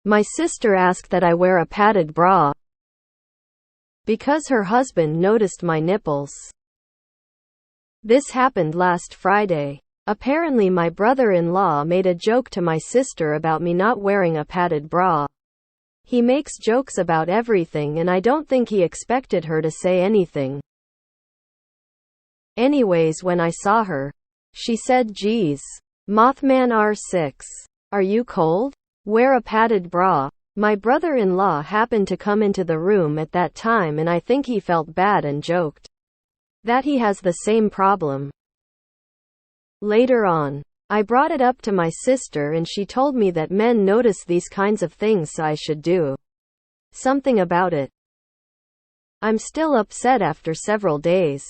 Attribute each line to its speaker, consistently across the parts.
Speaker 1: My sister asked that I wear a padded bra because her husband noticed my nipples. This happened last Friday. Apparently my brother-in-law made a joke to my sister about me not wearing a padded bra. He makes jokes about everything and I don't think he expected her to say anything. Anyways, when I saw her, she said, "Geez, Mothman R6. Are you cold? Wear a padded bra." My brother-in-law happened to come into the room at that time and I think he felt bad and joked that he has the same problem. Later on, I brought it up to my sister and she told me that men notice these kinds of things, so I should do something about it. I'm still upset after several days.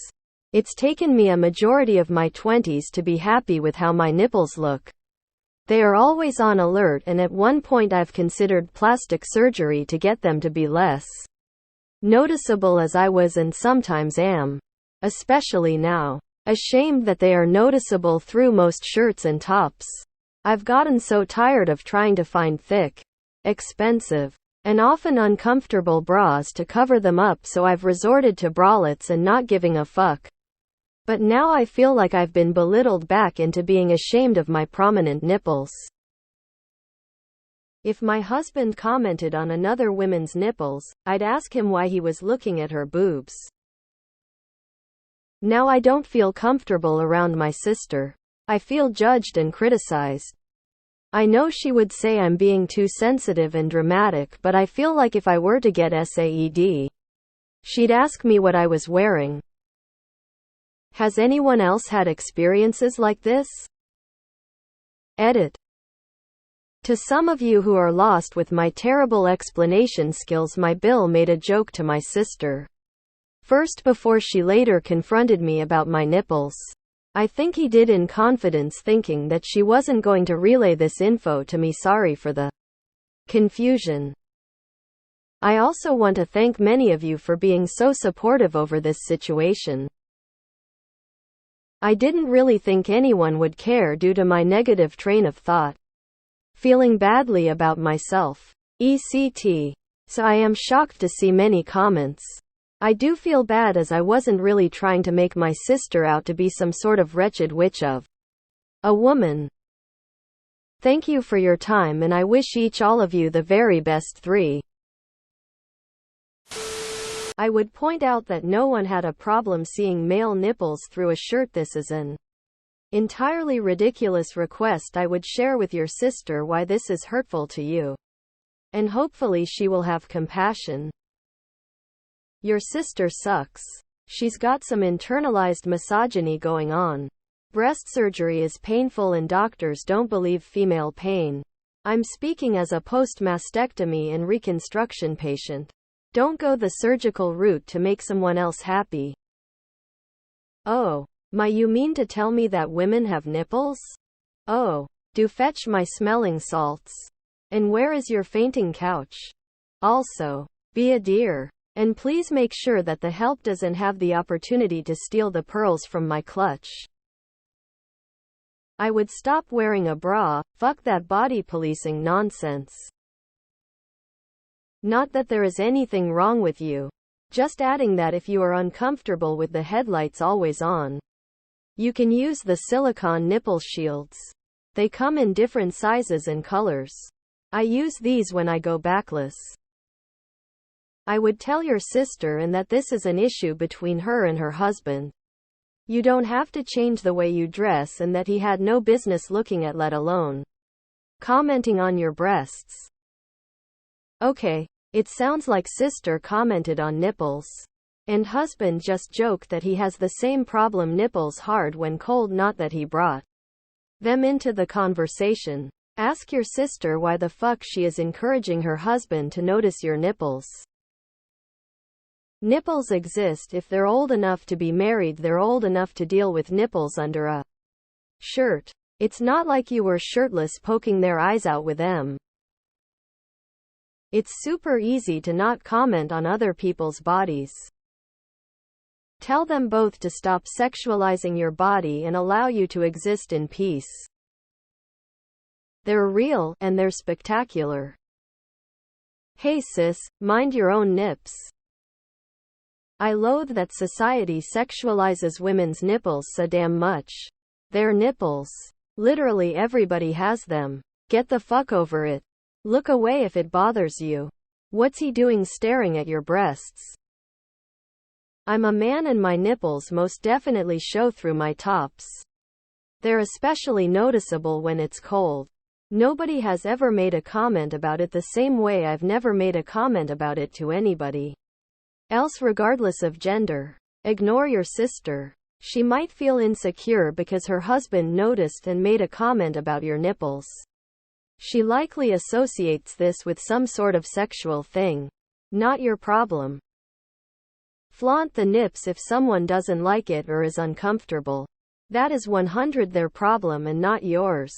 Speaker 1: It's taken me a majority of my 20s to be happy with how my nipples look. They are always on alert and at one point I've considered plastic surgery to get them to be less noticeable, as I was and sometimes am, especially now. Ashamed that they are noticeable through most shirts and tops. I've gotten so tired of trying to find thick, expensive, and often uncomfortable bras to cover them up, so I've resorted to bralettes and not giving a fuck. But now I feel like I've been belittled back into being ashamed of my prominent nipples. If my husband commented on another woman's nipples, I'd ask him why he was looking at her boobs. Now I don't feel comfortable around my sister. I feel judged and criticized. I know she would say I'm being too sensitive and dramatic, but I feel like if I were to get SAED, she'd ask me what I was wearing. Has anyone else had experiences like this? Edit. To some of you who are lost with my terrible explanation skills, my Bill made a joke to my sister first before she later confronted me about my nipples. I think he did in confidence, thinking that she wasn't going to relay this info to me. Sorry for the confusion. I also want to thank many of you for being so supportive over this situation. I didn't really think anyone would care due to my negative train of thought. Feeling badly about myself. ECT. So I am shocked to see many comments. I do feel bad, as I wasn't really trying to make my sister out to be some sort of wretched witch of a woman. Thank you for your time and I wish all of you the very best. 3. I would point out that no one had a problem seeing male nipples through a shirt. This is an entirely ridiculous request. I would share with your sister why this is hurtful to you, and hopefully she will have compassion. Your sister sucks. She's got some internalized misogyny going on. Breast surgery is painful and doctors don't believe female pain. I'm speaking as a post-mastectomy and reconstruction patient. Don't go the surgical route to make someone else happy. Oh, you mean to tell me that women have nipples? Oh, do fetch my smelling salts. And where is your fainting couch? Also, be a dear. And please make sure that the help doesn't have the opportunity to steal the pearls from my clutch. I would stop wearing a bra. Fuck that body policing nonsense. Not that there is anything wrong with you. Just adding that if you are uncomfortable with the headlights always on, you can use the silicone nipple shields. They come in different sizes and colors. I use these when I go backless. I would tell your sister and that this is an issue between her and her husband. You don't have to change the way you dress, and that he had no business looking at, let alone commenting on your breasts. Okay, it sounds like sister commented on nipples, and husband just joked that he has the same problem, nipples hard when cold, not that he brought them into the conversation. Ask your sister why the fuck she is encouraging her husband to notice your nipples. Nipples exist. If they're old enough to be married, they're old enough to deal with nipples under a shirt. It's not like you were shirtless poking their eyes out with them. It's super easy to not comment on other people's bodies. Tell them both to stop sexualizing your body and allow you to exist in peace. They're real, and they're spectacular. Hey sis, mind your own nips. I loathe that society sexualizes women's nipples so damn much. They're nipples. Literally everybody has them. Get the fuck over it. Look away if it bothers you. What's he doing staring at your breasts? I'm a man and my nipples most definitely show through my tops. They're especially noticeable when it's cold. Nobody has ever made a comment about it the same way I've never made a comment about it to anybody else regardless of gender. Ignore your sister. She might feel insecure because her husband noticed and made a comment about your nipples. She likely associates this with some sort of sexual thing. Not your problem. Flaunt the nips if someone doesn't like it or is uncomfortable. That is 100% their problem and not yours.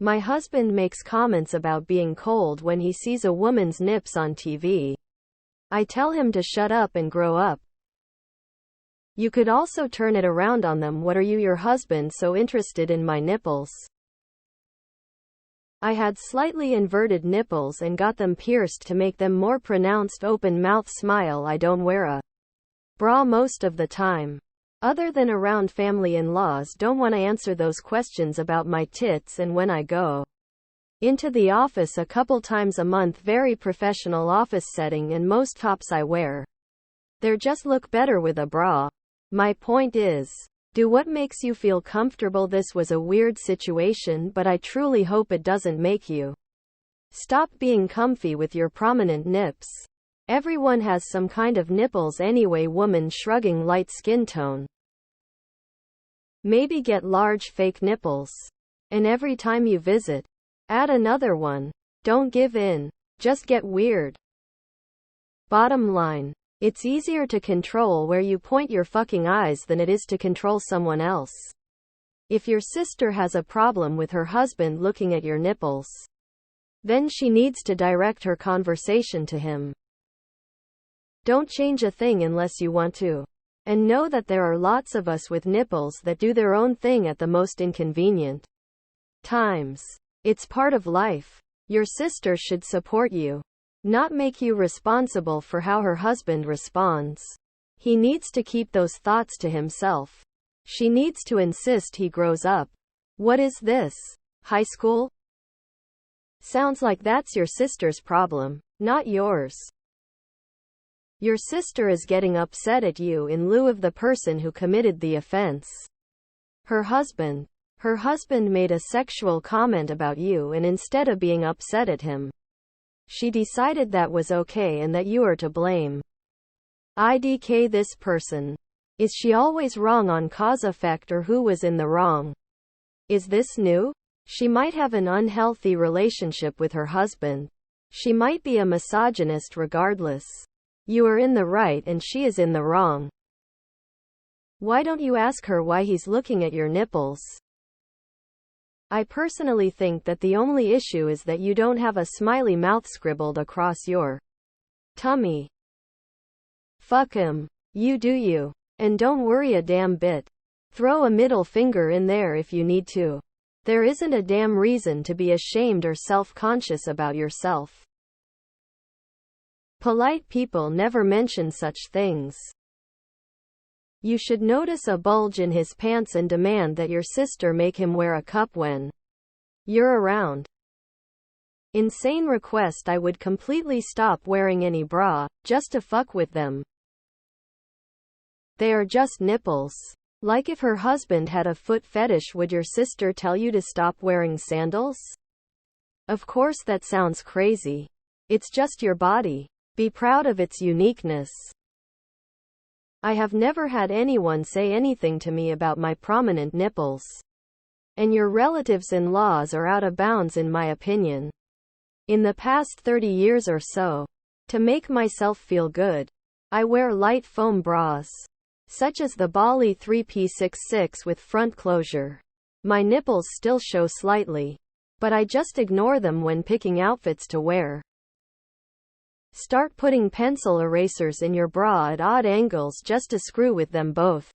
Speaker 1: My husband makes comments about being cold when he sees a woman's nips on TV. I tell him to shut up and grow up. You could also turn it around on them. What are you, your husband, so interested in my nipples? I had slightly inverted nipples and got them pierced to make them more pronounced. Open mouth smile. I don't wear a bra most of the time. Other than around family in-laws, don't want to answer those questions about my tits, and when I go into the office a couple times a month, very professional office setting, and most tops I wear, they just look better with a bra. My point is, do what makes you feel comfortable. This was a weird situation, but I truly hope it doesn't make you stop being comfy with your prominent nips. Everyone has some kind of nipples anyway. Woman shrugging, light skin tone. Maybe get large fake nipples. And every time you visit, add another one. Don't give in. Just get weird. Bottom line. It's easier to control where you point your fucking eyes than it is to control someone else. If your sister has a problem with her husband looking at your nipples, then she needs to direct her conversation to him. Don't change a thing unless you want to. And know that there are lots of us with nipples that do their own thing at the most inconvenient times. It's part of life. Your sister should support you, not make you responsible for how her husband responds. He needs to keep those thoughts to himself. She needs to insist he grows up. What is this? High school? Sounds like that's your sister's problem, not yours. Your sister is getting upset at you in lieu of the person who committed the offense. Her husband. Her husband made a sexual comment about you, and instead of being upset at him, she decided that was okay and that you are to blame. IDK this person. Is she always wrong on cause-effect, or who was in the wrong? Is this new? She might have an unhealthy relationship with her husband. She might be a misogynist. Regardless, you are in the right and she is in the wrong. Why don't you ask her why he's looking at your nipples? I personally think that the only issue is that you don't have a smiley mouth scribbled across your tummy. Fuck him. You do you. And don't worry a damn bit. Throw a middle finger in there if you need to. There isn't a damn reason to be ashamed or self-conscious about yourself. Polite people never mention such things. You should notice a bulge in his pants and demand that your sister make him wear a cup when you're around. Insane request. I would completely stop wearing any bra, just to fuck with them. They are just nipples. Like if her husband had a foot fetish, would your sister tell you to stop wearing sandals? Of course that sounds crazy. It's just your body. Be proud of its uniqueness. I have never had anyone say anything to me about my prominent nipples. And your relatives-in-laws are out of bounds in my opinion. In the past 30 years or so, to make myself feel good, I wear light foam bras, such as the Bali 3P66 with front closure. My nipples still show slightly, but I just ignore them when picking outfits to wear. Start putting pencil erasers in your bra at odd angles just to screw with them both.